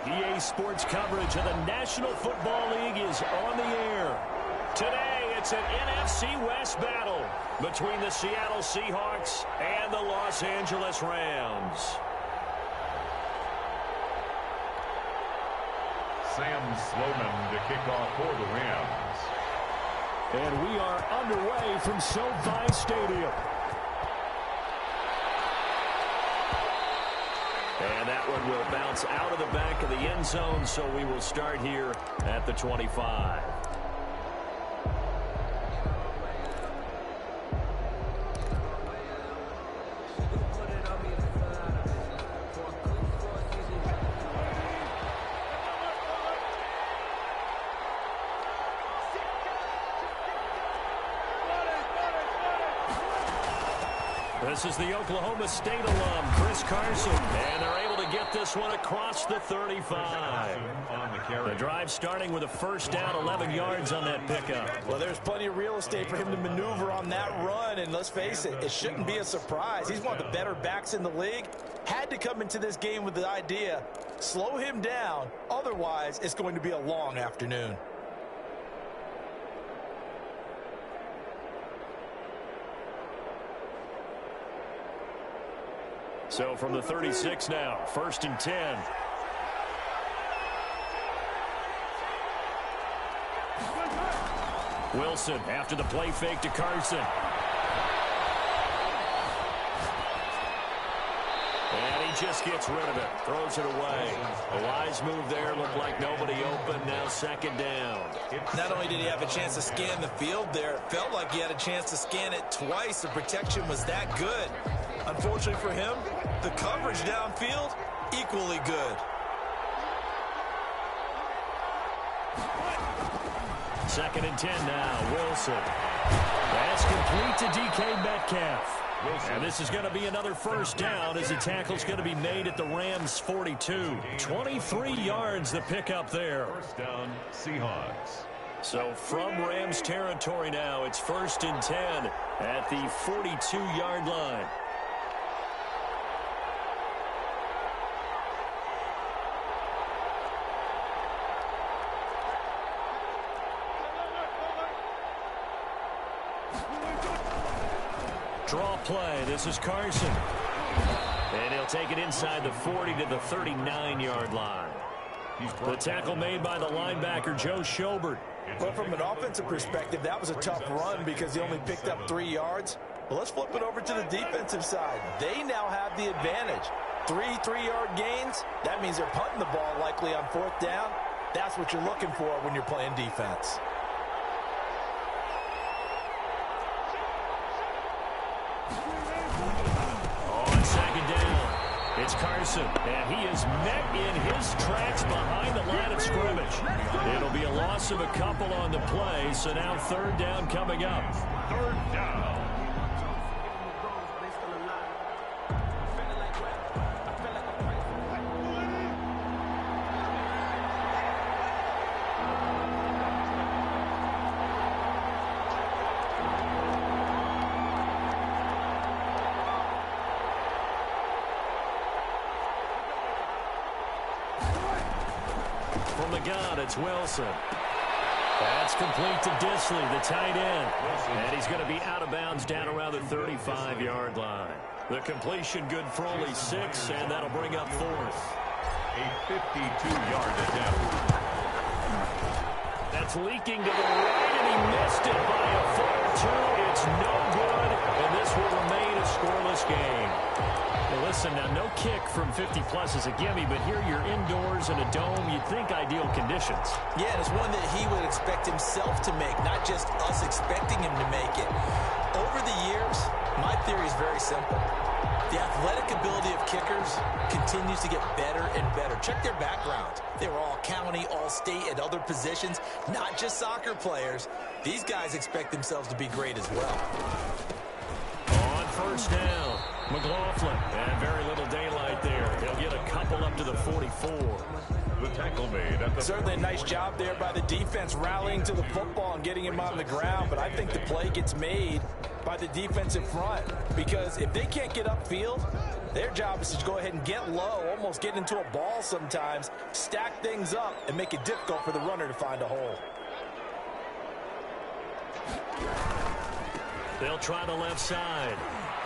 EA Sports coverage of the National Football League is on the air. Today, it's an NFC West battle between the Seattle Seahawks and the Los Angeles Rams. Sam Sloman to kick off for the Rams. And we are underway from SoFi Stadium. And that one will bounce out of the back of the end zone, so we will start here at the 25. This is the Oklahoma State alum, Chris Carson, and they're able to get this one across the 35. The drive starting with a first down, 11 yards on that pickup. Well, there's plenty of real estate for him to maneuver on that run, and let's face it, it shouldn't be a surprise. He's one of the better backs in the league. Had to come into this game with the idea, slow him down, otherwise it's going to be a long afternoon. So from the 36 now, 1st and 10. Wilson after the play fake to Carson. And he just gets rid of it, throws it away. A wise move there, looked like nobody open, now 2nd down. Not only did he have a chance to scan the field there, it felt like he had a chance to scan it twice. The protection was that good. Unfortunately for him, the coverage downfield, equally good. 2nd and 10 now, Wilson. That's complete to DK Metcalf. And this is going to be another first down as the tackle's going to be made at the Rams' 42. 23 yards the pickup there. First down, Seahawks. So from Rams territory now, it's 1st and 10 at the 42-yard line. Draw play. This is Carson. And he'll take it inside the 40 to the 39-yard line. The tackle made by the linebacker, Joe Schobert. Well, from an offensive perspective, that was a tough run because he only picked up 3 yards. Well, let's flip it over to the defensive side. They now have the advantage. 3 3-yard gains. That means they're punting the ball likely on 4th down. That's what you're looking for when you're playing defense. It's Carson, and he is met in his tracks behind the line of scrimmage. It'll be a loss of a couple on the play, so now 3rd down coming up. 3rd down. From the gun, it's Wilson. That's complete to Disley, the tight end. And he's going to be out of bounds down around the 35-yard line. The completion good for only 6, and that'll bring up 4th. A 52-yard attempt. That's leaking to the right, and he missed it by a foot or 2. It's no good, and this will remain a scoreless game. Well, listen, now no kick from 50-plus is a gimme, but here you're indoors in a dome. You'd think ideal conditions. Yeah, and it's one that he would expect himself to make, not just us expecting him to make it. Over the years, my theory is very simple. The athletic ability of kickers continues to get better and better. Check their backgrounds. They were all county, all state, at other positions, not just soccer players. These guys expect themselves to be great as well. On 1st down, McLaughlin, and very little daylight there. He'll get a couple up to the 44. The tackle made at the Certainly a nice job there by the defense rallying to the football and getting him on the ground, but I think the play gets made by the defensive front, because if they can't get upfield, Their job is to go ahead and get low, almost get into a ball sometimes, stack things up, and make it difficult for the runner to find a hole. They'll try the left side.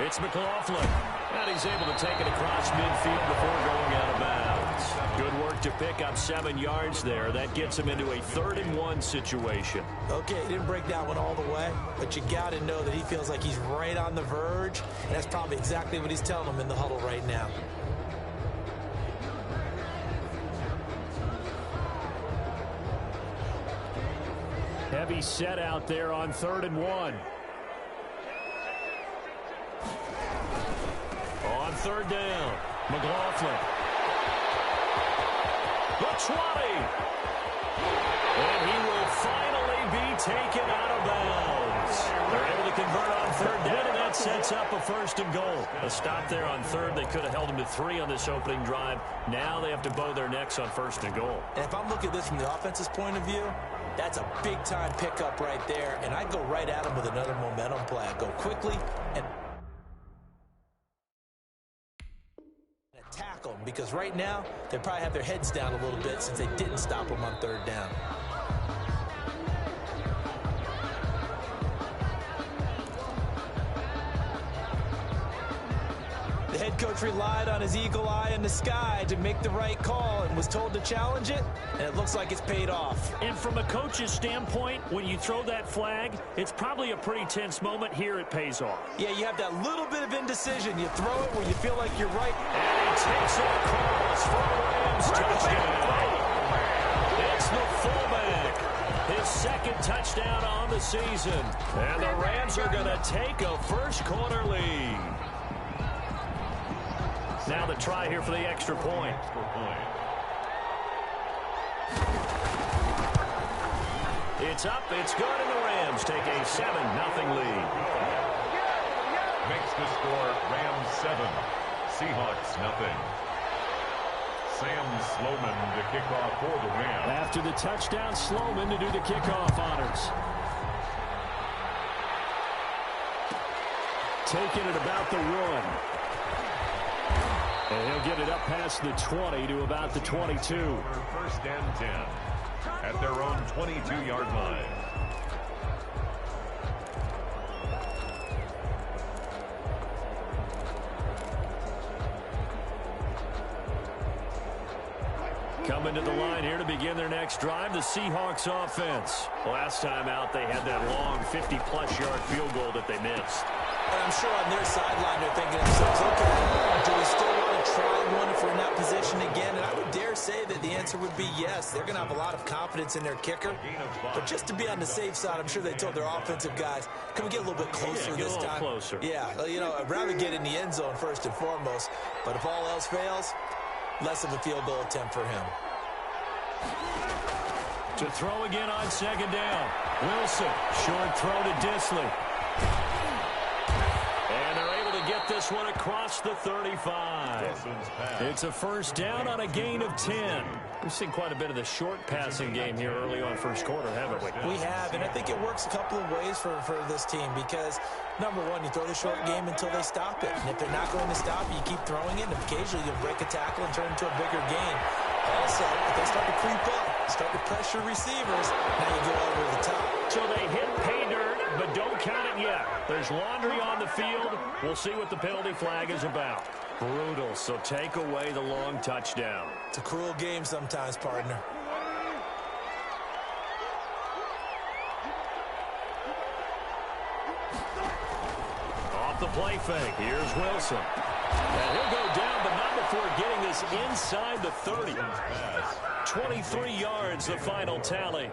It's McLaughlin. And he's able to take it across midfield before going out of bounds. Good work to pick up 7 yards there. That gets him into a 3rd-and-1 situation. Okay, he didn't break that one all the way, but you got to know that he feels like he's right on the verge, and that's probably exactly what he's telling him in the huddle right now. Heavy set out there on 3rd-and-1. On 3rd down, McLaughlin. The 20. And he will finally be taken out of bounds. They're able to convert on 3rd down, and that sets up a 1st and goal. A stop there on 3rd. They could have held him to 3 on this opening drive. Now they have to bow their necks on 1st and goal. And if I'm looking at this from the offense's point of view, that's a big-time pickup right there, and I'd go right at him with another momentum play. I'd go quickly and tackle him, because right now they probably have their heads down a little bit since they didn't stop him on 3rd down. The head coach relied on his eagle eye in the sky to make the right call and was told to challenge it, and it looks like it's paid off. And from a coach's standpoint, when you throw that flag, it's probably a pretty tense moment. Here it pays off. Yeah, you have that little bit of indecision. You throw it where you feel like you're right. And he takes it across for a Rams touchdown. It's the fullback. His 2nd touchdown on the season. And the Rams are going to take a first-quarter lead. Now the try here for the extra point. It's up, it's good, and the Rams take a 7-0 lead. Makes the score Rams 7, Seahawks 0. Sam Sloman to kick off for the Rams. After the touchdown, Sloman to do the kickoff honors. Taking it about the 1. And he'll get it up past the 20 to about the 22. 1st and 10 at their own 22-yard line. Coming to the line here to begin their next drive, the Seahawks offense. Last time out, they had that long 50-plus yard field goal that they missed. And I'm sure on their sideline they're thinking to themselves, okay, do we still want to try one if we're in that position again? And I would dare say that the answer would be yes. They're going to have a lot of confidence in their kicker. But just to be on the safe side, I'm sure they told their offensive guys, can we get a little bit closer this time? Closer. Yeah, you know, I'd rather get in the end zone first and foremost. But if all else fails, less of a field goal attempt for him. To throw again on 2nd down. Wilson, short throw to Disley. And they're able to get this one across the 35. It's a 1st down on a gain of 10. We've seen quite a bit of the short passing game here early on 1st quarter, haven't we? We have, and I think it works a couple of ways for this team because, number one, you throw the short game until they stop it. And if they're not going to stop it, you keep throwing it, and occasionally you'll break a tackle and turn into a bigger gain. Also, if they start to creep up, start to pressure receivers, now you go over the top. So they hit pay dirt, but don't count it yet. There's laundry on the field. We'll see what the penalty flag is about. Brutal, so take away the long touchdown. It's a cruel game sometimes, partner. Off the play fake, here's Wilson. And he'll go down, but not before getting this inside the 30. 23 yards, the final tally.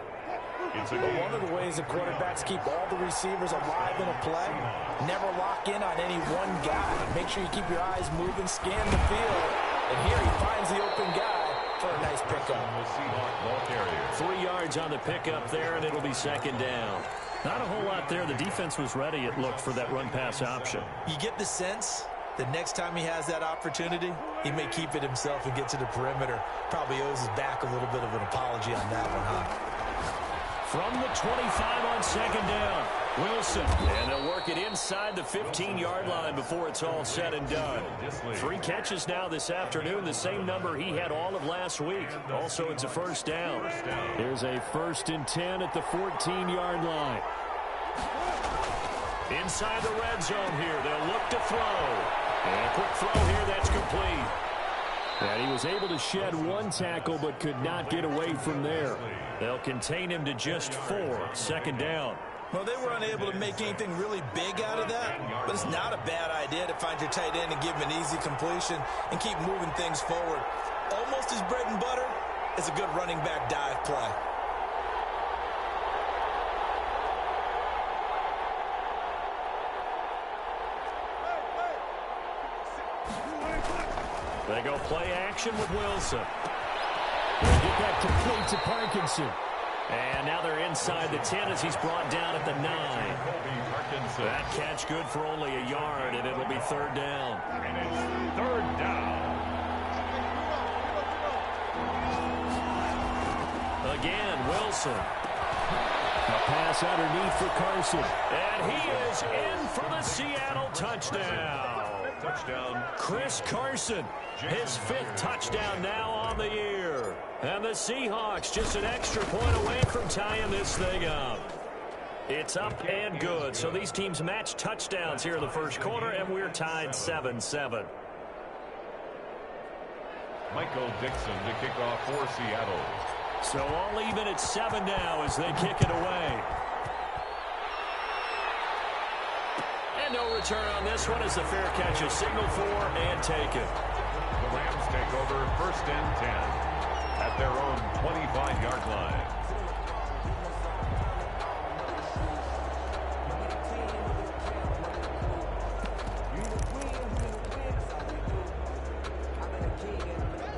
One of the ways that quarterbacks keep all the receivers alive in a play, never lock in on any one guy. Make sure you keep your eyes moving, scan the field. And here he finds the open guy for a nice pickup. 3 yards on the pickup there, and it'll be 2nd down. Not a whole lot there. The defense was ready, it looked, for that run-pass option. You get the sense the next time he has that opportunity, he may keep it himself and get to the perimeter. Probably owes his back a little bit of an apology on that one, huh? From the 25 on 2nd down, Wilson, and they'll work it inside the 15-yard line before it's all said and done. 3 catches now this afternoon, the same number he had all of last week. Also, it's a first down. Here's a 1st and 10 at the 14-yard line. Inside the red zone here, they'll look to throw. And a quick throw here, that's complete. And he was able to shed 1 tackle but could not get away from there. They'll contain him to just 4. 2nd down. Well, they were unable to make anything really big out of that, but it's not a bad idea to find your tight end and give him an easy completion and keep moving things forward. Almost his bread and butter is a good running back dive play. They go play action with Wilson. They'll get that complete to Parkinson. And now they're inside the 10 as he's brought down at the 9. That catch good for only a yard, and it'll be 3rd down. And it's 3rd down. Again, Wilson. A pass underneath for Carson. And he is in for the Seattle touchdown. Touchdown. Chris Carson, his 5th touchdown now on the year. And the Seahawks just an extra point away from tying this thing up. It's up and good. So these teams match touchdowns here in the first quarter, and we're tied 7-7. Michael Dixon to kick off for Seattle. So all even at 7 now as they kick it away. And no return on this one as the fair catch is signaled for and taken. The Rams take over 1st and 10 at their own 25-yard line.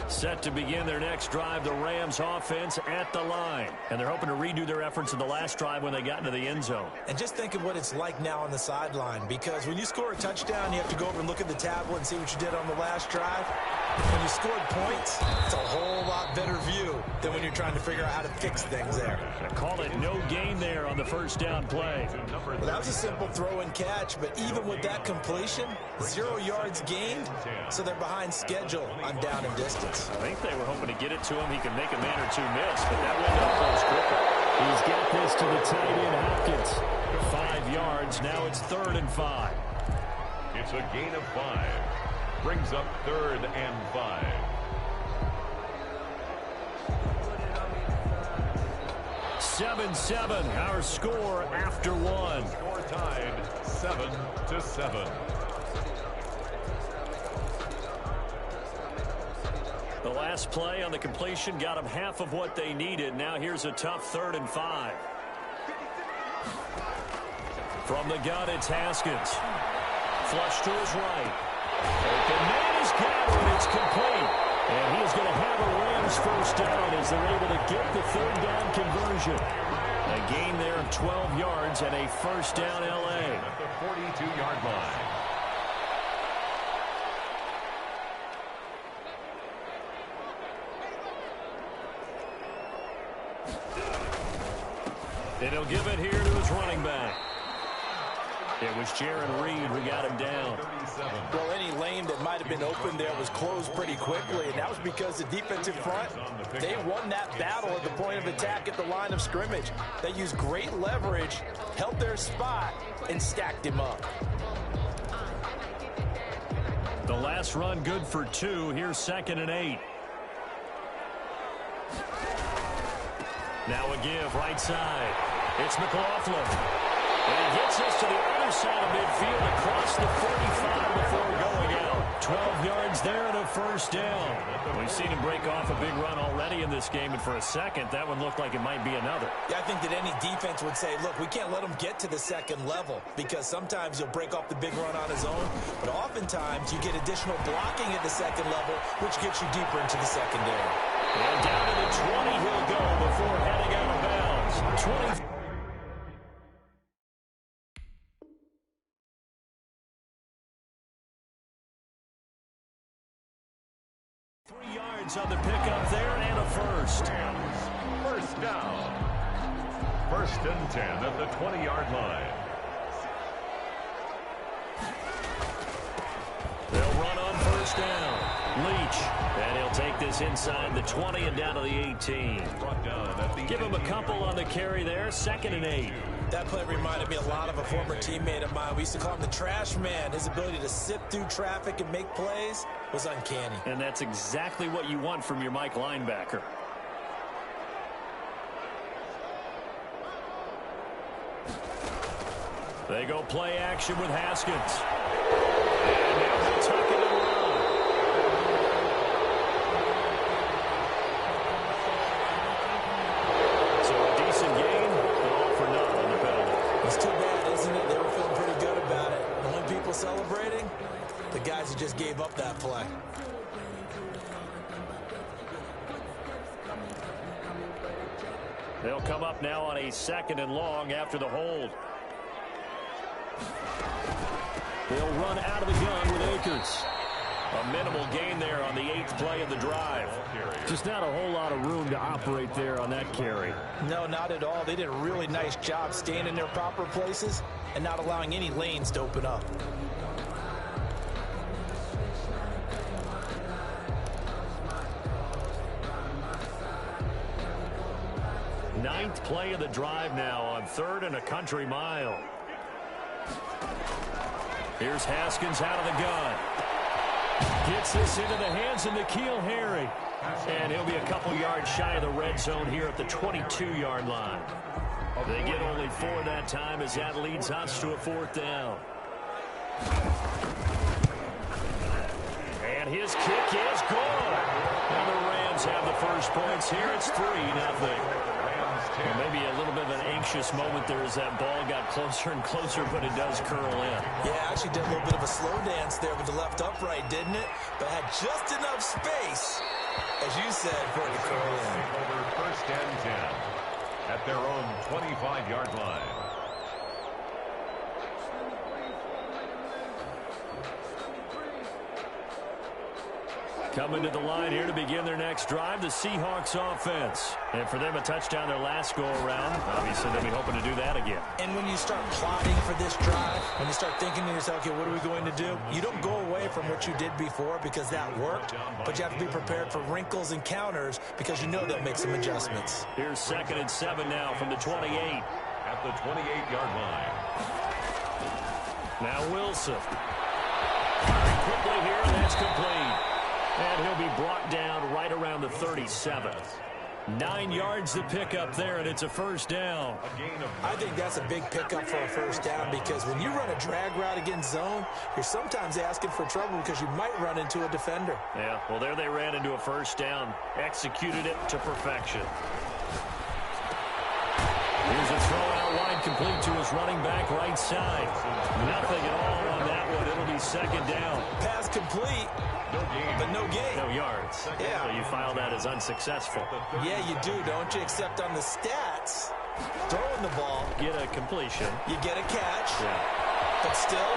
Set to begin their next drive, the Rams offense at the line. And they're hoping to redo their efforts in the last drive when they got into the end zone. And just think of what it's like now on the sideline, because when you score a touchdown, you have to go over and look at the tablet and see what you did on the last drive. When you scored points, it's a whole lot better view than when you're trying to figure out how to fix things there. I call it no gain there on the 1st down play. Well, that was a simple throw and catch, but even with that completion, 0 yards gained, so they're behind schedule on down and distance. I think they were hoping to get it to him. He could make a man or 2 miss, but that window closed quicker. He's got this to the tight end, Hopkins. 5 yards. Now it's 3rd and 5. It's a gain of 5. Brings up 3rd and 5. Seven, our score after 1. Score tied 7-7. The last play on the completion got them half of what they needed. Now here's a tough 3rd and 5. From the gun, it's Haskins. Flush to his right. Open man is got it. It's complete. And he is going to have a Rams 1st down as they're able to get the 3rd down conversion. A gain there of 12 yards and a 1st down L.A. At the 42-yard line. And he'll give it here to his running back. It was Jaron Reed who got him down. Well, any lane that might have been open there was closed pretty quickly, and that was because the defensive front, they won that battle at the point of attack at the line of scrimmage. They used great leverage, held their spot, and stacked him up. The last run good for 2. Here's 2nd and 8. Now a give right side. It's McLaughlin. And he gets us to the other side of midfield across the 45 before going out. 12 yards there and a 1st down. We've seen him break off a big run already in this game, and for a second, that one looked like it might be another. Yeah, I think that any defense would say, look, we can't let him get to the 2nd level, because sometimes he'll break off the big run on his own, but oftentimes you get additional blocking at the 2nd level, which gets you deeper into the secondary. And down to the 20 he'll go before heading out of bounds. 20. On the pickup there and a 1st. 1st down. 1st and 10 at the 20-yard line. first down. Leach. And he'll take this inside the 20 and down to the 18. Give him a couple on the carry there. 2nd and 8. That play reminded me a lot of a former teammate of mine. We used to call him the trash man. His ability to sift through traffic and make plays was uncanny. And that's exactly what you want from your Mike linebacker. They go play action with Haskins. And now they'll tuck it and run. So a decent game, but all for naught on the penalty. It's too bad, isn't it? They were feeling pretty good about it. The only people celebrating, the guys who just gave up that play. They'll come up now on a 2nd and long after the hold. They'll run out of the gun with Akers. A minimal gain there on the 8th play of the drive. Just not a whole lot of room to operate there on that carry. No, not at all. They did a really nice job staying in their proper places and not allowing any lanes to open up. Ninth play of the drive now on 3rd and a country mile. Here's Haskins out of the gun. Gets this into the hands of N'Keal Harry. And he'll be a couple yards shy of the red zone here at the 22-yard line. They get only 4 that time as that leads us to a 4th down. And his kick is good. And the Rams have the first points here. It's 3-0. Maybe a little bit of an anxious moment there as that ball got closer and closer, but it does curl in. Yeah, actually did a little bit of a slow dance there with the left upright, didn't it? But had just enough space, as you said, for it to curl in. Over 1st and 10 at their own 25-yard line. Coming to the line here to begin their next drive, the Seahawks offense. And for them, a touchdown their last go-around. Obviously, they'll be hoping to do that again. And when you start plotting for this drive, when you start thinking to yourself, okay, what are we going to do? You don't go away from what you did before because that worked, but you have to be prepared for wrinkles and counters because you know they'll make some adjustments. Here's 2nd and 7 now from the 28. At the 28-yard line. Now Wilson. Very quickly here, and that's complete. And he'll be brought down right around the 37. 9 yards to pick up there, and it's a first down. I think that's a big pickup for a first down because when you run a drag route against zone, you're sometimes asking for trouble because you might run into a defender. Yeah, well, there they ran into a first down. Executed it to perfection. Here's a throw out wide, complete to his running back right side. Nothing at all on that one. It'll be 2nd down. Pass complete. But no gain. No yards. Yeah. So you file that as unsuccessful. Yeah, you do, don't you? Except on the stats, throwing the ball. Get a completion. You get a catch. Yeah. But still,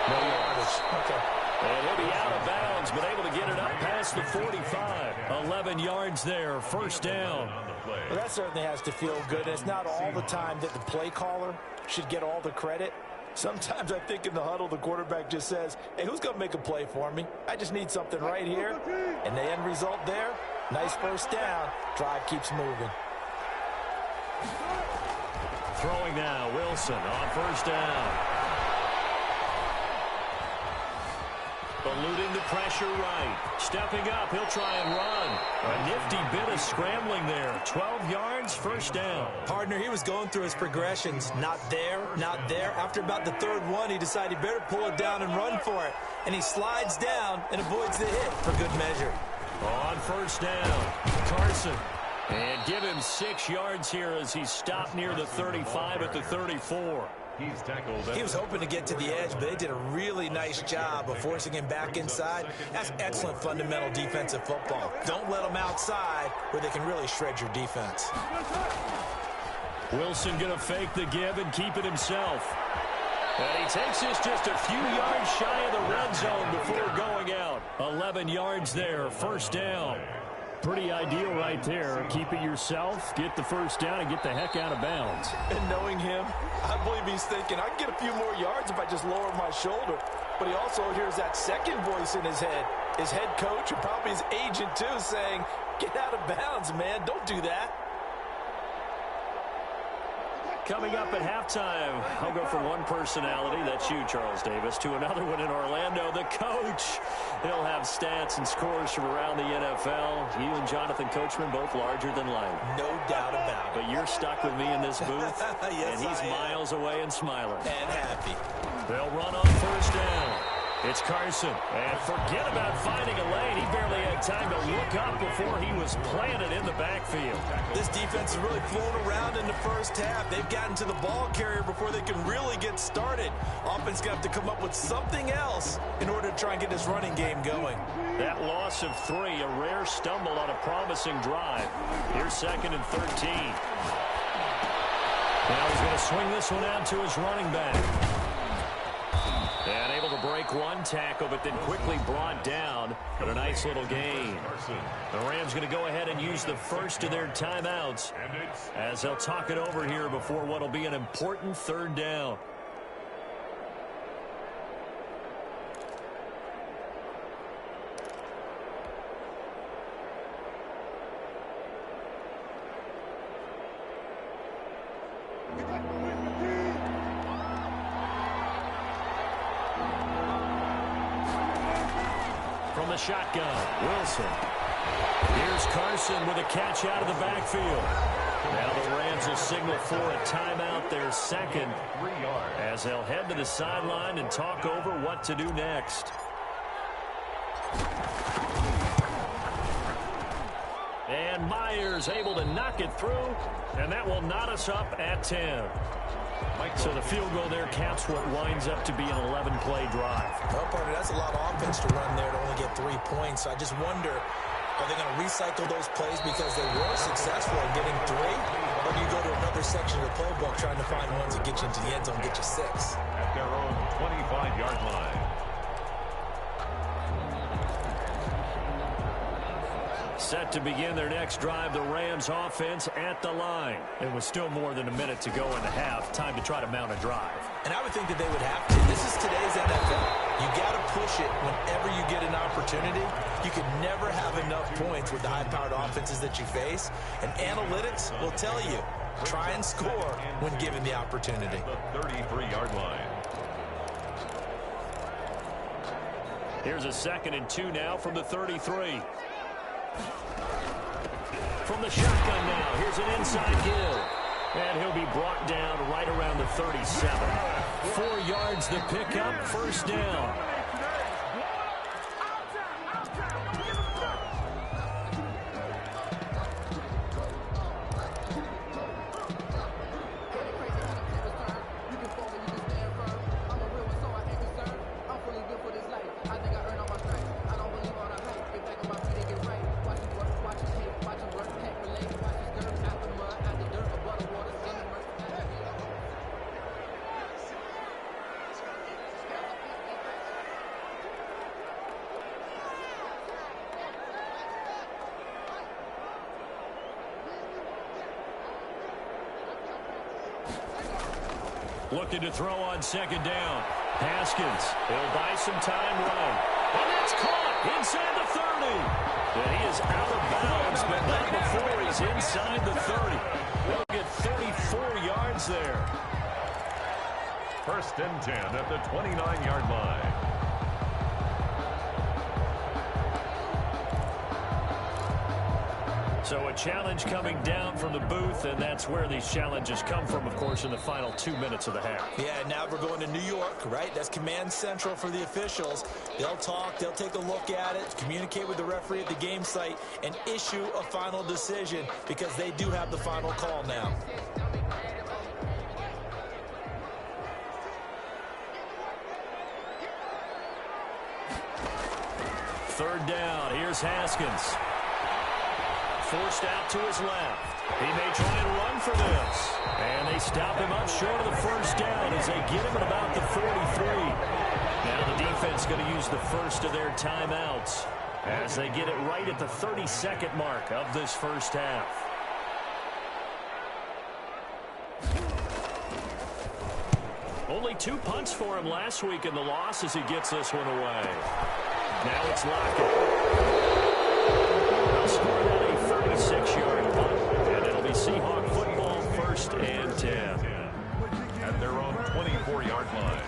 no yardage. Okay. And he'll be out of bounds, but able to get it up past the 45. 11 yards there. First down. Well, that certainly has to feel good. It's not all the time that the play caller should get all the credit. Sometimes I think in the huddle, the quarterback just says, hey, who's going to make a play for me? I just need something right here. And the end result there, nice first down. Drive keeps moving. Throwing now, Wilson on first down. Eluding the pressure right. Stepping up, he'll try and run. A nifty bit of scrambling there. 12 yards, first down. Partner, he was going through his progressions. Not there, not there. After about the 3rd one, he decided better pull it down and run for it. And he slides down and avoids the hit for good measure. On first down, Carson. And give him 6 yards here as he stopped near the 35 at the 34. He's tackled. He was hoping to get to the edge, but they did a really nice job of forcing him back inside. That's excellent fundamental defensive football. Don't let them outside where they can really shred your defense. Wilson going to fake the give and keep it himself. And he takes this just a few yards shy of the red zone before going out. 11 yards there, first down. Pretty ideal right there. Keep it yourself, get the first down, and get the heck out of bounds. And knowing him, I believe he's thinking, I can get a few more yards if I just lower my shoulder. But he also hears that second voice in his head. his head coach and probably his agent too saying, get out of bounds, man. Don't do that. Coming up at halftime, I'll go from one personality, that's you, Charles Davis, to another one in Orlando, the coach. He'll have stats and scores from around the NFL. You and Jonathan Coachman both larger than life. No doubt about it. But you're stuck with me in this booth, yes, and he's miles away and smiling. And happy. They'll run on first down. It's Carson. And forget about finding a lane. He barely had time to look up before he was planted in the backfield. This defense is really flown around in the first half. They've gotten to the ball carrier before they can really get started. Offense got to come up with something else in order to try and get this running game going. That loss of 3, a rare stumble on a promising drive. Here's 2nd and 13. Now he's going to swing this one out to his running back. And able to break one tackle, but then quickly brought down. But a nice little gain. The Rams going to go ahead and use the first of their timeouts as they'll talk it over here before what will be an important 3rd down. From the shotgun, Wilson. Here's Carson with a catch out of the backfield. Now the Rams will signal for a timeout, their 2nd, as they'll head to the sideline and talk over what to do next. And Myers able to knock it through, and that will knot us up at 10. So the field goal there caps what winds up to be an 11-play drive. Well, partner, that's a lot of offense to run there to only get 3 points. So I just wonder, are they going to recycle those plays because they were successful in getting 3? Or do you go to another section of the playbook trying to find ones that get you into the end zone and get you 6? At their own 25-yard line. Set to begin their next drive, the Rams offense at the line. It was still more than a minute to go in the half. Time to try to mount a drive. And I would think that they would have to. This is today's NFL. You got to push it whenever you get an opportunity. You can never have enough points with the high-powered offenses that you face. And analytics will tell you, try and score when given the opportunity. The 33-yard line. Here's a 2nd and 2 now from the 33. From the shotgun now, here's an inside give. And he'll be brought down right around the 37. 4 yards the pickup, 1st down. Looking to throw on 2nd down. Haskins, he'll buy some time running. And that's caught inside the 30. And he is out of bounds, but not before he's inside the 30. We'll get 34 yards there. 1st and 10 at the 29-yard line. So a challenge coming down from the booth, and that's where these challenges come from, of course, in the final 2 minutes of the half. Yeah, now we're going to New York, right? That's command central for the officials. They'll talk, they'll take a look at it, communicate with the referee at the game site, and issue a final decision because they do have the final call now. Third down, here's Haskins. Forced out to his left. He may try and run for this. And they stop him up short of the 1st down as they get him at about the 43. Now the defense going to use the first of their timeouts as they get it right at the 32nd mark of this 1st half. Only 2 punts for him last week in the loss as he gets this one away. Now it's Lockett. They'll score that a 36-yard punt, and it'll be Seahawk football, 1st and 10. At their own 24-yard line.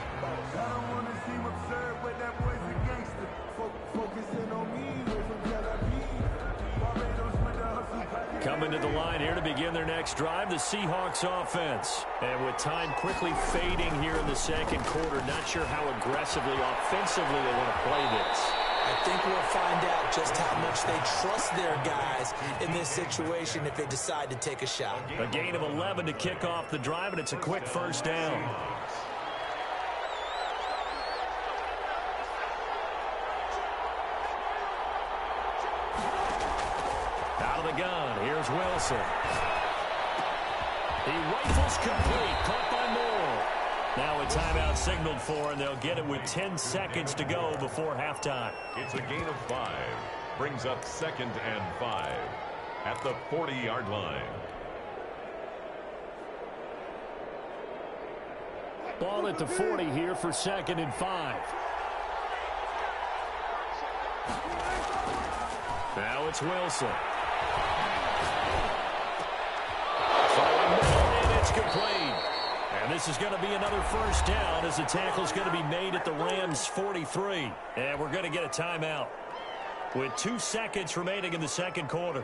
Coming to the line here to begin their next drive, the Seahawks offense. And with time quickly fading here in the second quarter, not sure how aggressively, offensively they want to play this. I think we'll find out just how much they trust their guys in this situation if they decide to take a shot. A gain of 11 to kick off the drive, and it's a quick first down. Out of the gun, here's Wilson. He rifles complete, caught by Moore. Now a timeout signaled for, and they'll get it with 10 seconds to go before halftime. It's a gain of 5. Brings up 2nd and 5 at the 40-yard line. Ball at the 40 here for 2nd and 5. Now it's Wilson. And it's complete. And this is going to be another first down as the tackle's going to be made at the Rams' 43. And we're going to get a timeout with 2 seconds remaining in the second quarter.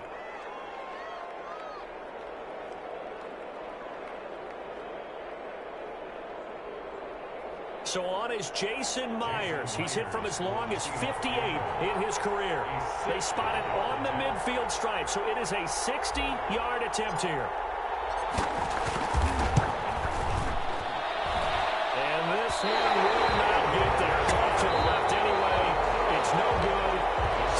So on is Jason Myers. He's hit from as long as 58 in his career. They spot it on the midfield stripe, so it is a 60-yard attempt here. And this one will not get there. It's off to the left anyway. It's no good.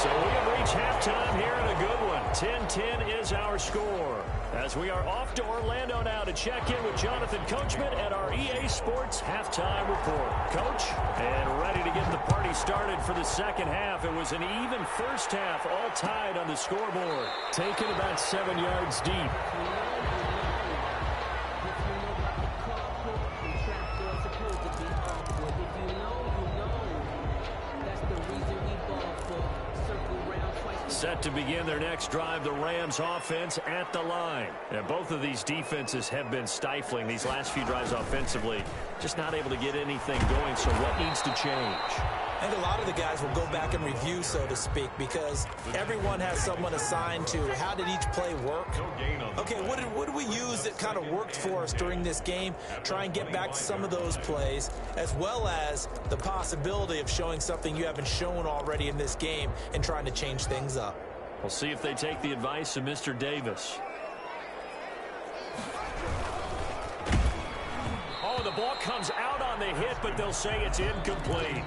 So we have reached halftime here in a good one. 10-10 is our score. As we are off to Orlando now to check in with Jonathan Coachman at our EA Sports Halftime Report. Coach, and ready to get the party started for the second half. It was an even first half, all tied on the scoreboard. Taken about 7 yards deep. Set to begin their next drive, the Rams offense at the line. And both of these defenses have been stifling these last few drives offensively. Just not able to get anything going, so what needs to change? I think a lot of the guys will go back and review, so to speak, because everyone has someone assigned to how did each play work. Okay, what did we use that kind of worked for us during this game? Try and get back to some of those plays, as well as the possibility of showing something you haven't shown already in this game and trying to change things up. We'll see if they take the advice of Mr. Davis. Oh, the ball comes out on the hit, but they'll say it's incomplete.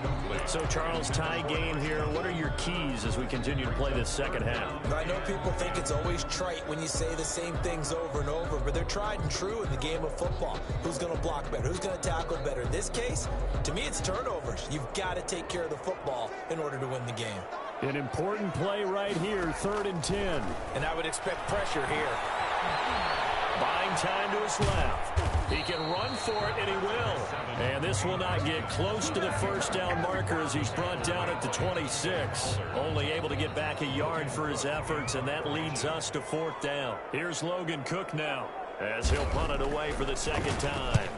So, Charles, tie game here. What are your keys as we continue to play this second half? I know people think it's always trite when you say the same things over and over, but they're tried and true in the game of football. Who's going to block better? Who's going to tackle better? In this case, to me, it's turnovers. You've got to take care of the football in order to win the game. An important play right here, 3rd and 10. And I would expect pressure here. Buying time to his left. He can run for it, and he will. And this will not get close to the first down marker as he's brought down at the 26. Only able to get back a yard for his efforts, and that leads us to 4th down. Here's Logan Cook now as he'll punt it away for the second time.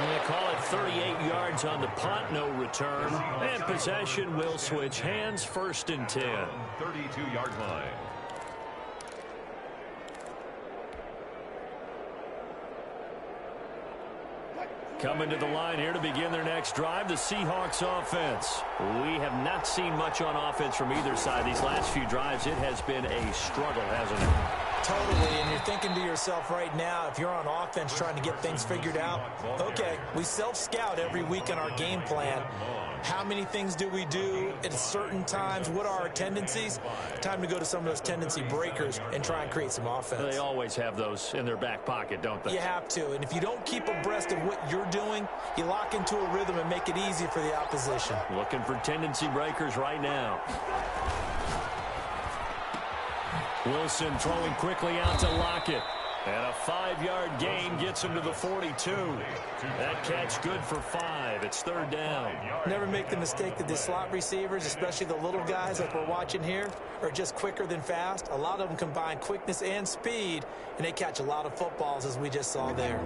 They call it 38 yards on the punt, no return. And possession will switch hands, 1st and 10. 32-yard line. Coming to the line here to begin their next drive, the Seahawks offense. We have not seen much on offense from either side. These last few drives, it has been a struggle, hasn't it? Totally, and you're thinking to yourself right now, if you're on offense trying to get things figured out, okay, we self-scout every week in our game plan. How many things do we do at certain times? What are our tendencies? Time to go to some of those tendency breakers and try and create some offense. They always have those in their back pocket, don't they? You have to, and if you don't keep abreast of what you're doing, you lock into a rhythm and make it easy for the opposition. Looking for tendency breakers right now. Wilson throwing quickly out to Lockett. And a 5-yard gain gets him to the 42. That catch good for 5. It's third down. Never make the mistake that the slot receivers, especially the little guys like we're watching here, are just quicker than fast. A lot of them combine quickness and speed, and they catch a lot of footballs, as we just saw there.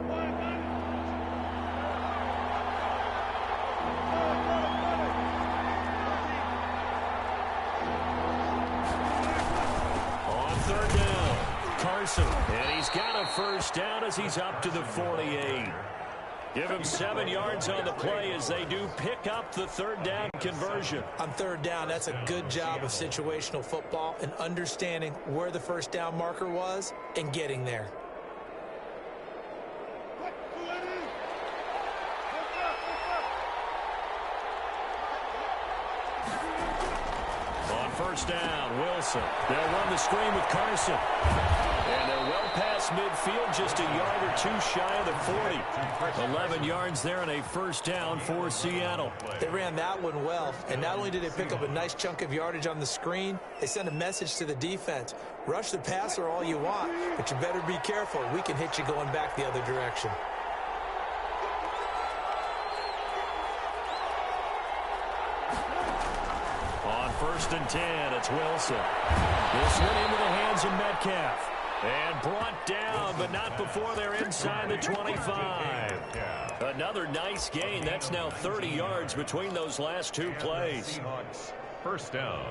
And he's got a first down as he's up to the 48. Give him 7 yards on the play as they do pick up the third down conversion. On third down, that's a good job of situational football and understanding where the first down marker was and getting there. On first down, Wilson. They'll run the screen with Carson. And they're well past midfield, just a yard or two shy of the 40. 11 yards there and a first down for Seattle. They ran that one well, and not only did they pick up a nice chunk of yardage on the screen, they sent a message to the defense. Rush the passer all you want, but you better be careful. We can hit you going back the other direction. On first and 10, it's Wilson. This one into the hands of Metcalf. And brought down, but not before they're inside the 25. Another nice gain. That's now 30 yards between those last two plays. First down.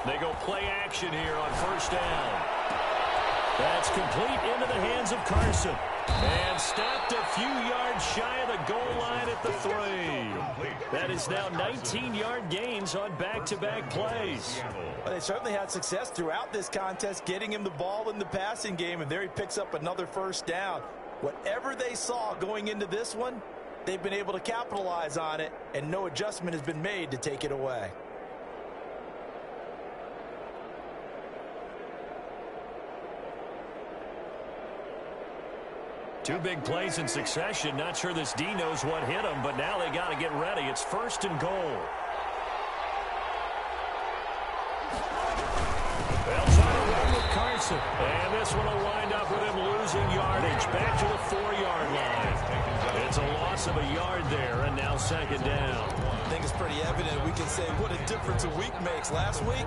They go play action here on first down. That's complete into the hands of Carson. And stopped a few yards shy of the goal line at the 3. That is now 19-yard gains on back-to-back plays. Well, they certainly had success throughout this contest, getting him the ball in the passing game, and there he picks up another first down. Whatever they saw going into this one, they've been able to capitalize on it, and no adjustment has been made to take it away. Two big plays in succession. Not sure this D knows what hit him, but now they got to get ready. It's first and goal. They'll try to run with Carson. And this one will wind up with him losing yardage. Back to the 4-yard line. It's a loss of a yard there, and now second down. I think it's pretty evident. We can say what a difference a week makes. Last week,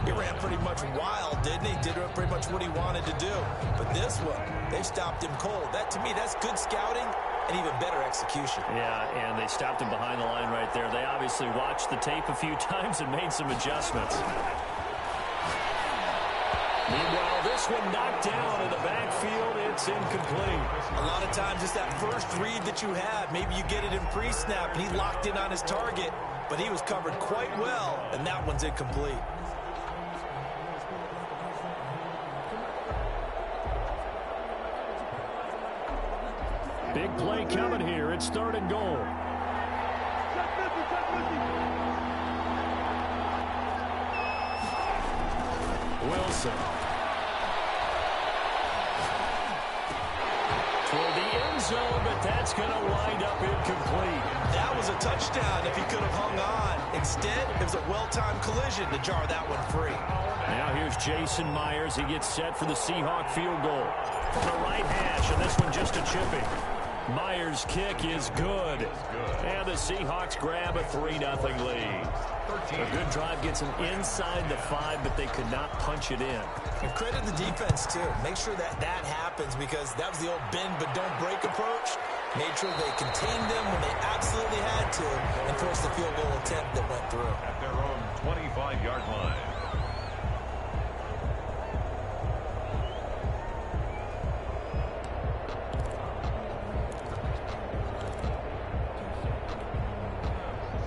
he ran pretty much wild, didn't he? Did pretty much what he wanted to do. But this one, they stopped him cold. That, to me, that's good scouting and even better execution. Yeah, and they stopped him behind the line right there. They obviously watched the tape a few times and made some adjustments. Meanwhile, this one knocked down in the backfield. It's incomplete. A lot of times it's that first read that you have. Maybe you get it in pre-snap, and he locked in on his target, but he was covered quite well, and that one's incomplete. Big play coming here. It's third and goal. Wilson. Toward the end zone, but that's going to wind up incomplete. That was a touchdown if he could have hung on. Instead, it was a well-timed collision to jar that one free. Now here's Jason Myers. He gets set for the Seahawk field goal from the right hash, and this one just a chipping. Myers' kick is good. And the Seahawks grab a 3-0 lead. A good drive gets them inside the 5, but they could not punch it in. And credit the defense, too. Make sure that happens, because that was the old bend but don't break approach. Made sure they contained them when they absolutely had to and forced the field goal attempt that went through. At their own 25-yard line.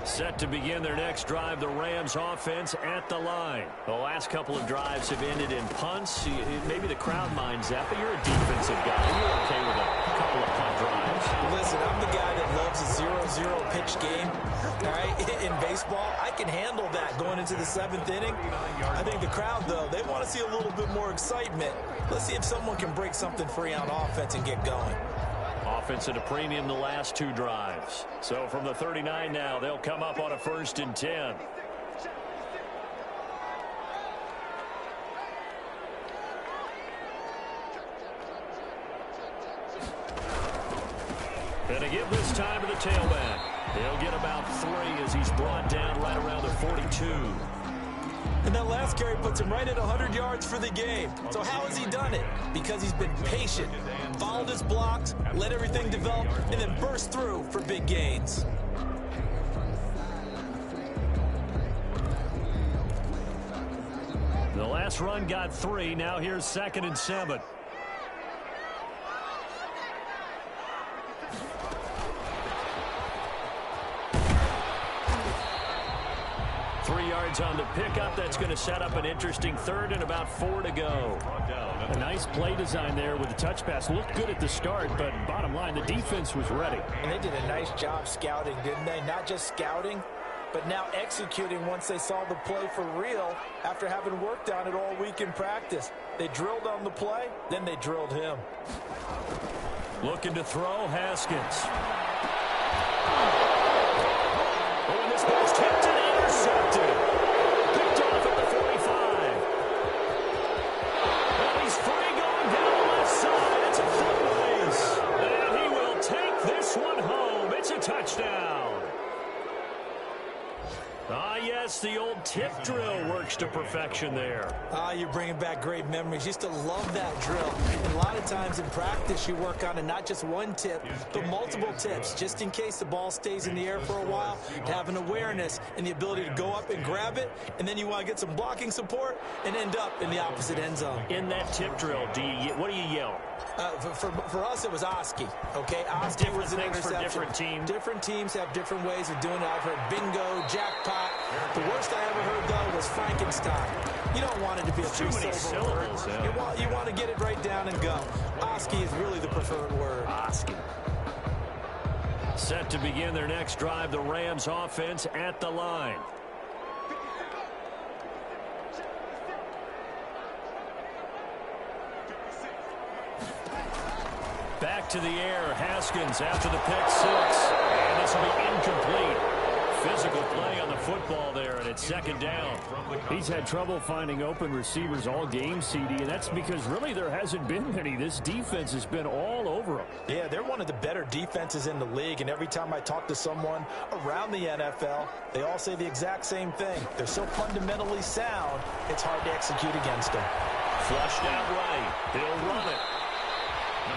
Set to begin their next drive, the Rams offense at the line. The last couple of drives have ended in punts. Maybe the crowd minds that, but you're a defensive guy. You're okay with a couple of punt drives. Listen, I'm the guy that loves a 0-0 pitch game, all right, in baseball. I can handle that going into the 7th inning. I think the crowd, though, they want to see a little bit more excitement. Let's see if someone can break something free on offense and get going. Offense at a premium the last 2 drives. So from the 39 now, they'll come up on a 1st and 10. And to give this time to the tailback. He'll get about 3 as he's brought down right around the 42. And that last carry puts him right at 100 yards for the game. So how has he done it? Because he's been patient, followed his blocks, let everything develop, and then burst through for big gains. The last run got 3. Now here's 2nd and 7. On the pickup. That's going to set up an interesting 3rd and about 4 to go. A nice play design there with the touch pass. Looked good at the start, but bottom line, the defense was ready. And they did a nice job scouting, didn't they? Not just scouting, but now executing once they saw the play for real after having worked on it all week in practice. They drilled on the play, then they drilled him. Looking to throw, Haskins. Oh, and this ball's tipped and intercepted. Picked off at the 45. And he's free going down the left side. It's a foot race. And he will take this one home. It's a touchdown. Ah, yes, the old tip drill works to perfection there. Ah, you're bringing back great memories. Used to love that drill. And a lot of times in practice, you work on it, not just one tip, but multiple tips, just in case the ball stays in the air for a while, to have an awareness and the ability to go up and grab it, and then you want to get some blocking support and end up in the opposite end zone. In that tip drill, what do you yell? For us, it was Oski. Okay, Oski was an interception. For different teams. Different teams have different ways of doing it. I've heard bingo, jackpot. The worst I ever heard, though, was Frankenstein. You don't want it to be a three-syllable word. Yeah. You want to get it right down and go. Oski is really the preferred word. Oski. Set to begin their next drive, the Rams offense at the line. Back to the air, Haskins after the pick 6. And this will be incomplete. Physical play on the football there, and it's 2nd down. He's had trouble finding open receivers all game, CD, and that's because really there hasn't been many. This defense has been all over them. Yeah, they're one of the better defenses in the league, and every time I talk to someone around the NFL, they all say the exact same thing. They're so fundamentally sound, it's hard to execute against them. Flushed out right. He'll run it.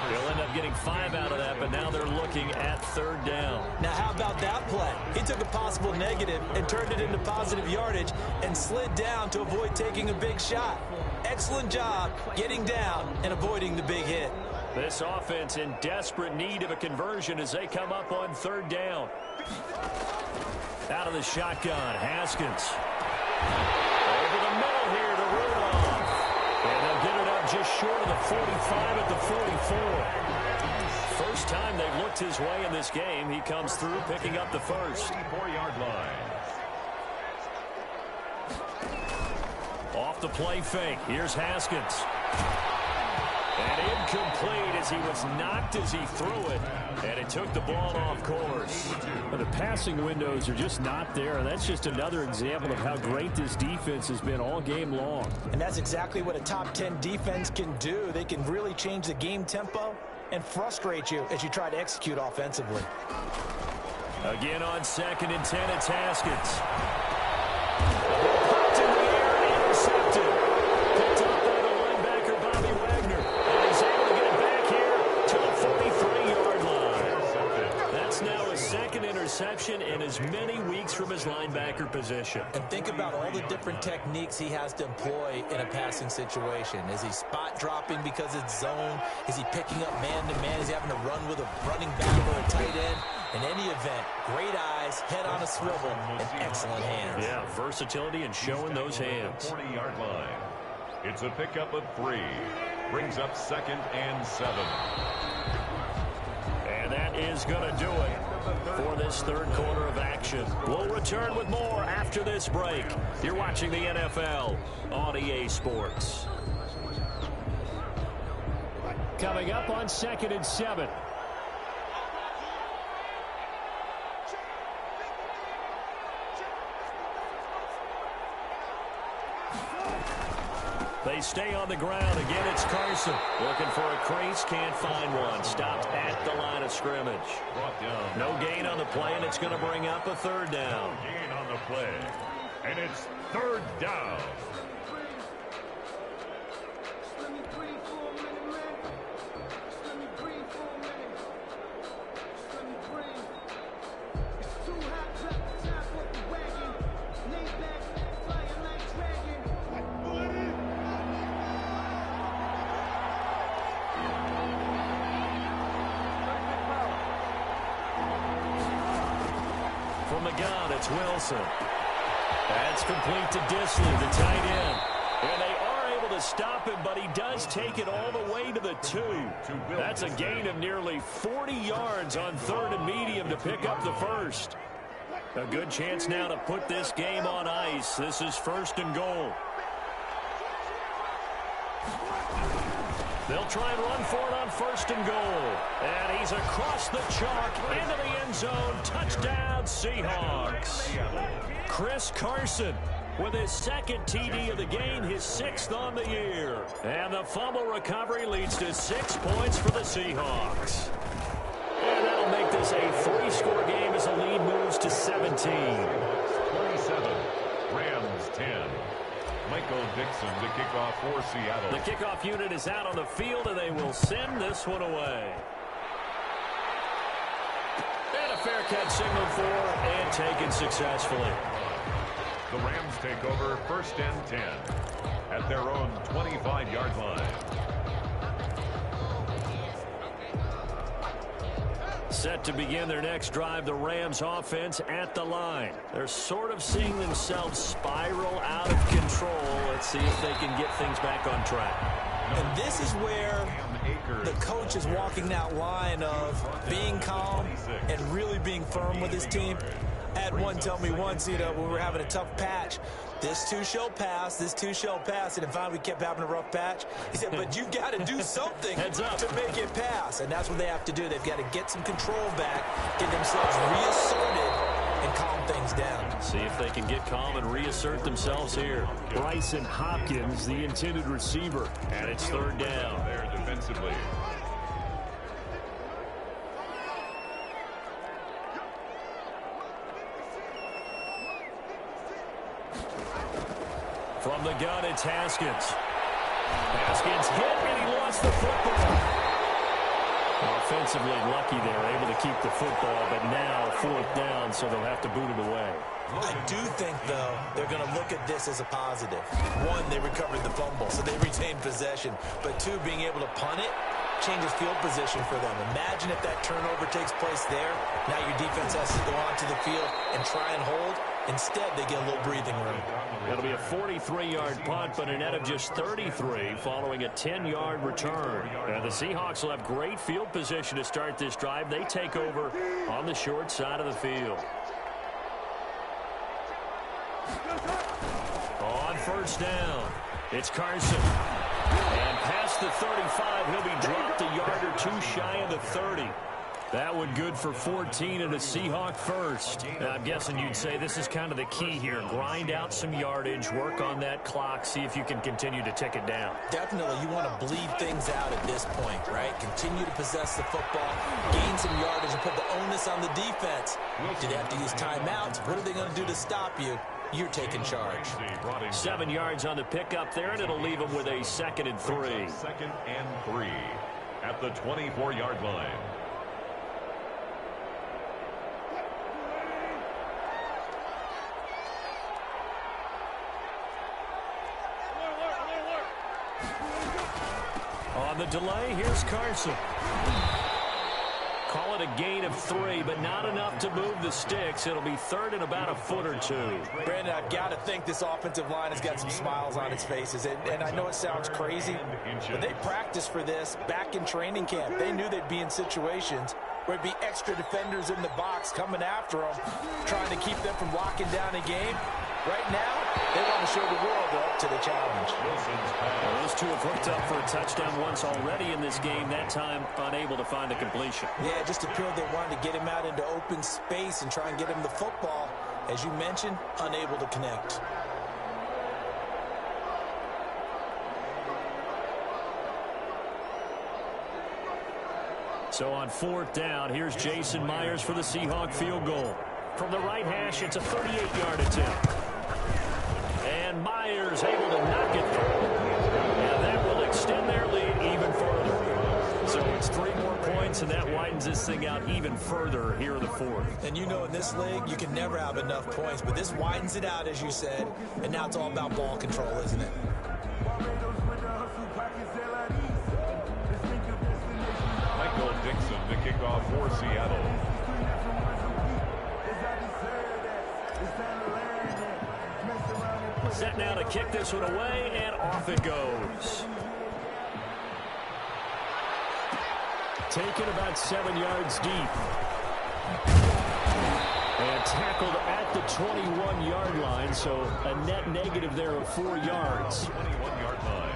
They'll end up getting 5 out of that, but now they're looking at 3rd down. Now, how about that play? He took a possible negative and turned it into positive yardage and slid down to avoid taking a big shot. Excellent job getting down and avoiding the big hit. This offense in desperate need of a conversion as they come up on 3rd down. Out of the shotgun, Haskins. Over the middle here to Rudolph. And they'll get it up just short of the 45 at the 44. First time they've looked his way in this game. He comes through picking up the first. 4-yard line. Off the play fake. Here's Haskins. And incomplete as he was knocked as he threw it. And it took the ball off course. But the passing windows are just not there. And that's just another example of how great this defense has been all game long. And that's exactly what a top 10 defense can do. They can really change the game tempo and frustrate you as you try to execute offensively. Again on 2nd and 10, it's Haskins. Popped in the air and intercepted. Picked up by the linebacker, Bobby Wagner. And he's able to get it back here to the 43-yard line. That's now a 2nd interception in as many weeks from his linebacker position. And think about all the different techniques he has to employ in a passing situation. Is he spot dropping because it's zone? Is he picking up man-to-man? Is he having to run with a running back or a tight end? In any event, great eyes, head on a swivel, and excellent hands. Yeah, versatility and showing those hands. 40-yard line. It's a pickup of 3. Brings up 2nd and 7. And that is going to do it for this third quarter of action. We'll return with more after this break. You're watching the NFL on EA Sports. Coming up on 2nd and 7. They stay on the ground. Again, it's Carson. Looking for a crease. Can't find one. Stopped at the line of scrimmage. No gain on the play, and it's going to bring up a third down. No gain on the play. And it's third down. From the gun, it's Wilson. That's complete to Disley, the tight end. And they are able to stop him, but he does take it all the way to the 2. That's a gain of nearly 40 yards on 3rd and medium to pick up the first. A good chance now to put this game on ice. This is 1st and goal. They'll try and run for it on 1st and goal. And he's across the chalk into the end zone. Touchdown, Seahawks. Chris Carson with his 2nd TD of the game, his 6th on the year. And the fumble recovery leads to 6 points for the Seahawks. And that'll make this a 3-score game as the lead moves to 17. 27, Rams 10. Michael Dixon to kick off for Seattle. The kickoff unit is out on the field, and they will send this one away. And a fair catch signaled for and taken successfully. The Rams take over 1st and 10 at their own 25-yard line. Set to begin their next drive, the Rams offense at the line. They're sort of seeing themselves spiral out of control. Let's see if they can get things back on track. And this is where the coach is walking that line of being calm and really being firm with his team. I had one tell me once, when we were having a tough patch, this too shall pass, this too shall pass. And finally, we kept having a rough patch. He said, but you got to do something to make it pass. And that's what they have to do. They've got to get some control back, get themselves reasserted, and calm things down. See if they can get calm and reassert themselves here. Bryson Hopkins, the intended receiver, and it's 3rd down. There defensively. From the gun, it's Haskins. Haskins hit, and he lost the football. Offensively lucky they're able to keep the football, but now 4th down, so they'll have to boot it away. I do think, though, they're going to look at this as a positive. 1, they recovered the fumble, so they retained possession. But 2, being able to punt it changes field position for them. Imagine if that turnover takes place there. Now your defense has to go onto the field and try and hold. Instead, they get a little breathing room. It'll be a 43-yard punt, but a net of just 33 following a 10-yard return. And the Seahawks will have great field position to start this drive. They take over on the short side of the field. On 1st down, it's Carson. And past the 35, he'll be dropped a yard or 2 shy of the 30. That one good for 14 and a Seahawk first. I'm guessing you'd say this is kind of the key here. Grind out some yardage, work on that clock, see if you can continue to tick it down. Definitely, you want to bleed things out at this point, right? Continue to possess the football, gain some yardage, and put the onus on the defense. Do they have to use timeouts? What are they going to do to stop you? You're taking charge. 7 yards on the pickup there, and it'll leave them with a 2nd and 3. 2nd and 3 at the 24-yard line. On the delay, here's Carson. Calling call it a gain of 3, but not enough to move the sticks. It'll be third and about a foot or two. Brandon, I've got to think this offensive line has got some smiles on its faces. And I know it sounds crazy, but they practiced for this back in training camp. They knew they'd be in situations where it'd be extra defenders in the box coming after them, trying to keep them from locking down a game. Right now, they want to show the world they're up to the challenge. Well, those two have hooked up for a touchdown once already in this game, that time unable to find a completion. Yeah, it just appeared they wanted to get him out into open space and try and get him the football. As you mentioned, unable to connect. So on fourth down, here's Jason Myers for the Seahawk field goal. From the right hash, it's a 38-yard attempt. And Myers able to knock it through. And that will extend their lead even further. So it's 3 more points, and that widens this thing out even further here in the fourth. And you know, in this league, you can never have enough points, but this widens it out, as you said. And now it's all about ball control, isn't it? Michael Dixon to kick off for Seattle. Set now to kick this one away, and off it goes. Taken about 7 yards deep. And tackled at the 21-yard line, so a net negative there of 4 yards. 21-yard line.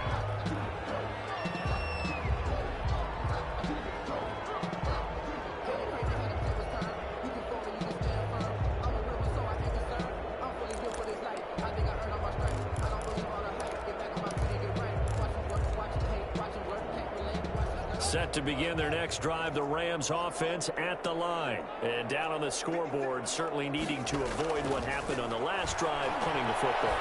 Set to begin their next drive, the Rams offense at the line. And down on the scoreboard, certainly needing to avoid what happened on the last drive, punting the football.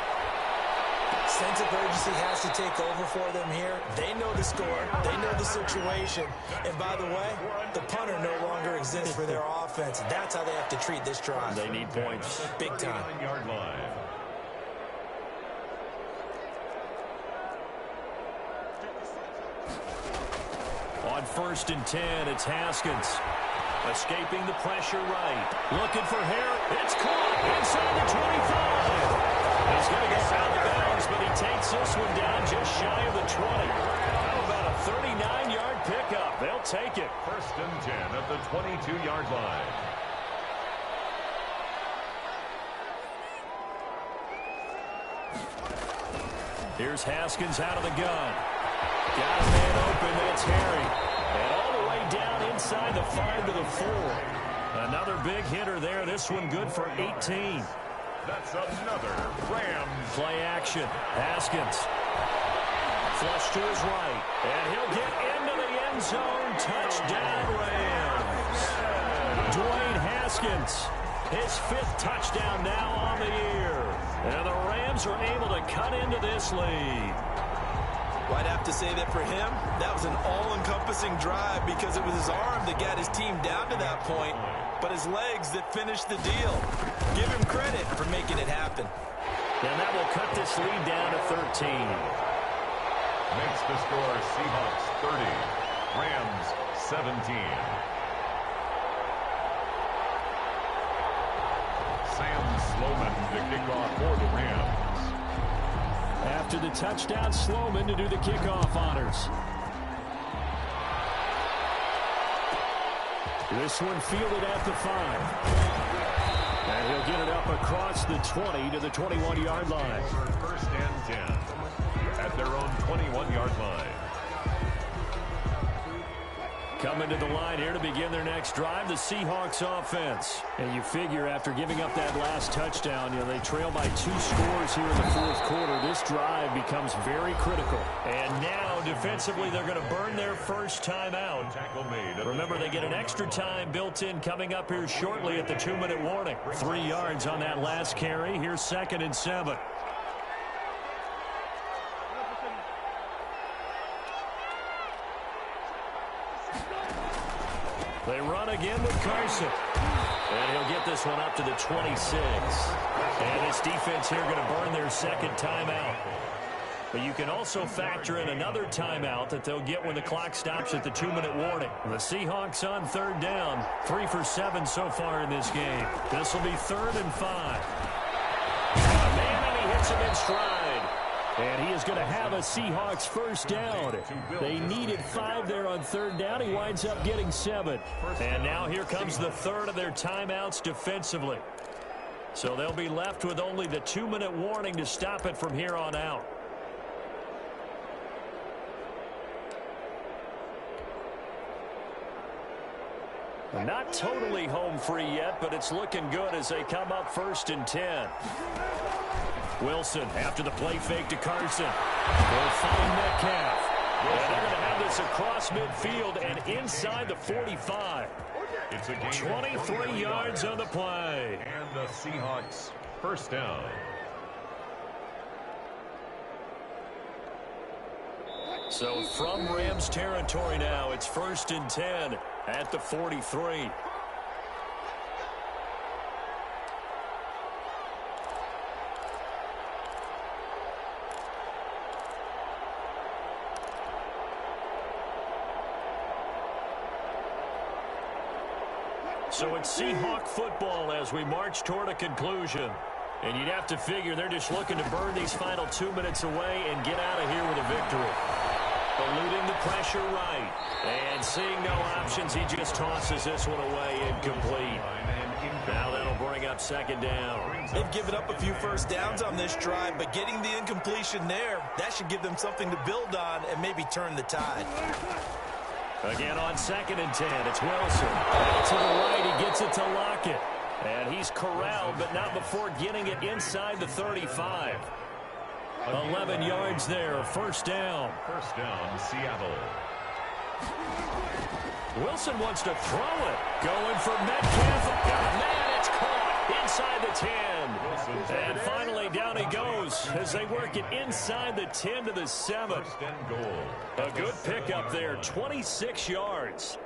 Sense of urgency has to take over for them here. They know the score. They know the situation. And by the way, the punter no longer exists for their offense. That's how they have to treat this drive. They need points. Big time. 9-yard line. On 1st and 10, it's Haskins. Escaping the pressure right. Looking for Harris. It's caught inside the 25. He's going to get out of bounds, but he takes this one down just shy of the 20. How about a 39-yard pickup? They'll take it. 1st and 10 at the 22-yard line. Here's Haskins out of the gun. Got a man open, that's Harry. And all the way down inside the 5 to the 4. Another big hitter there. This one good for 18. That's another Rams. Play action. Haskins. Flush to his right. And he'll get into the end zone. Touchdown, Rams. Dwayne Haskins. His 5th touchdown now on the year. And the Rams are able to cut into this lead. Well, I'd have to say that for him, that was an all-encompassing drive because it was his arm that got his team down to that point, but his legs that finished the deal. Give him credit for making it happen. And that will cut this lead down to 13. Makes the score Seahawks 30, Rams 17. Sam Sloman to kick off for the Rams. After the touchdown, Sloman to do the kickoff honors. This one fielded at the 5. And he'll get it up across the 20 to the 21-yard line. 1st and 10 at their own 21-yard line. Coming to the line here to begin their next drive, the Seahawks offense. And you figure after giving up that last touchdown, they trail by 2 scores here in the 4th quarter. This drive becomes very critical. And now, defensively, they're going to burn their first time out. Remember, they get an extra time built in coming up here shortly at the 2-minute warning. 3 yards on that last carry. Here's 2nd and 7. They run again with Carson. And he'll get this one up to the 26. And this defense here going to burn their 2nd timeout. But you can also factor in another timeout that they'll get when the clock stops at the 2-minute warning. The Seahawks on third down, 3 for 7 so far in this game. This will be 3rd and 5. Man, and he hits him in stride. And he is going to have a Seahawks first down. They needed 5 there on third down. He winds up getting 7. And now here comes the third of their timeouts defensively. So they'll be left with only the 2-minute warning to stop it from here on out. Not totally home free yet, but it's looking good as they come up 1st and 10. Wilson after the play fake to Carson. They'll find Metcalf. And they're going to have this across midfield and inside the 45. It's a gain 23 yards on the play. And the Seahawks first down. So from Rams territory now, it's 1st and 10 at the 43. So it's Seahawk football as we march toward a conclusion. And you'd have to figure they're just looking to burn these final 2 minutes away and get out of here with a victory. Eluding the pressure right. And seeing no options, he just tosses this one away incomplete. Now that'll bring up 2nd down. They've given up a few first downs on this drive, but getting the incompletion there, that should give them something to build on and maybe turn the tide. Again on 2nd and 10, it's Wilson. To the right, he gets it to Lockett. And he's corralled, but not before getting it inside the 35. 11 yards there, 1st down. First down, Seattle. Wilson wants to throw it. Going for Metcalf. Oh, man, it's caught inside the 10. And finally down he goes as they work it inside the 10 to the 7. First and goal. A good pickup there, 26 yards.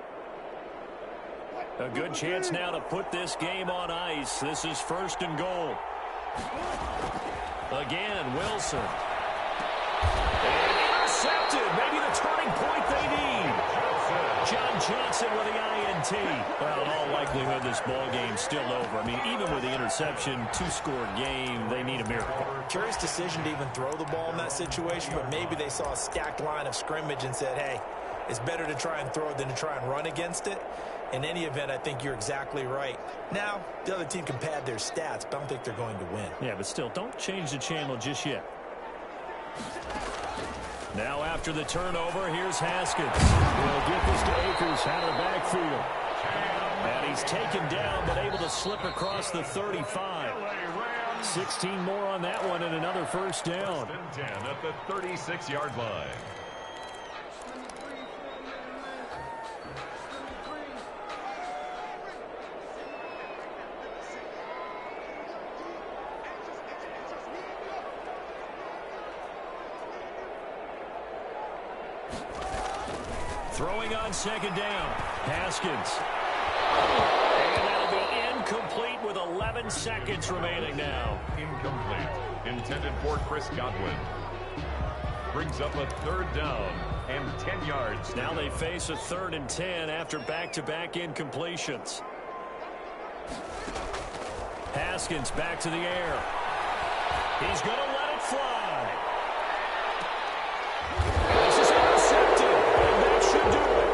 A good chance now to put this game on ice. This is 1st and goal. Again, Wilson. And intercepted. Maybe the turning point they need. John Johnson with the INT. Well, in all likelihood, this ball game's still over. I mean, even with the interception, 2-score game, they need a miracle. Curious decision to even throw the ball in that situation, but maybe they saw a stacked line of scrimmage and said, hey, it's better to try and throw it than to try and run against it. In any event, I think you're exactly right. Now, the other team can pad their stats, but I don't think they're going to win. Yeah, but still, don't change the channel just yet. Now after the turnover, here's Haskins. He'll get this to Akers out of the backfield. And he's taken down, but able to slip across the 35. 16 more on that one and another first down. 10 at the 36-yard line. Throwing on 2nd down. Haskins. And that'll be incomplete with 11 seconds remaining now. Incomplete. Intended for Chris Godwin. Brings up a 3rd down and 10 yards. Now they face a 3rd and 10 after back-to-back incompletions. Haskins back to the air. He's going to let it fly. This is intercepted, and that should do it.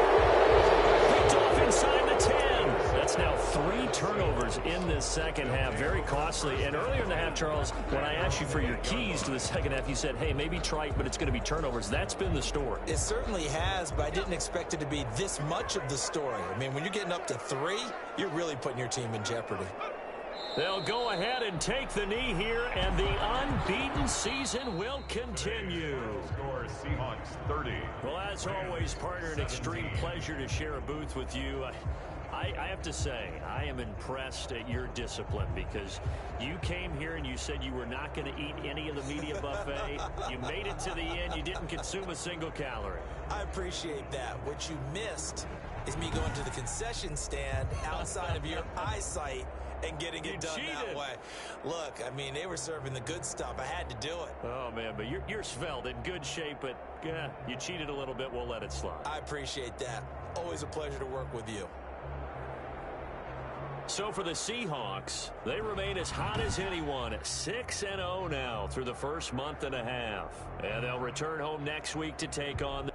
Picked off inside the 10. That's now 3 turnovers in this second half. Very costly. And earlier in the half, Charles, when I asked you for your keys to the second half, you said, hey, maybe trite, but it's going to be turnovers. That's been the story. It certainly has, but I didn't expect it to be this much of the story. I mean, when you're getting up to 3, you're really putting your team in jeopardy. They'll go ahead and take the knee here, and the unbeaten season will continue. Score Seahawks 30. Well, as always, partner, an extreme pleasure to share a booth with you. I have to say, I am impressed at your discipline because you came here and you said you were not going to eat any of the media buffet. You made it to the end. You didn't consume a single calorie. I appreciate that. What you missed is me going to the concession stand outside of your eyesight and getting it done that way. Look, I mean, they were serving the good stuff. I had to do it. Oh, man, but you're svelte, in good shape, but you cheated a little bit. We'll let it slide. I appreciate that. Always a pleasure to work with you. So for the Seahawks, they remain as hot as anyone, 6-0 now through the first month and a half. And they'll return home next week to take on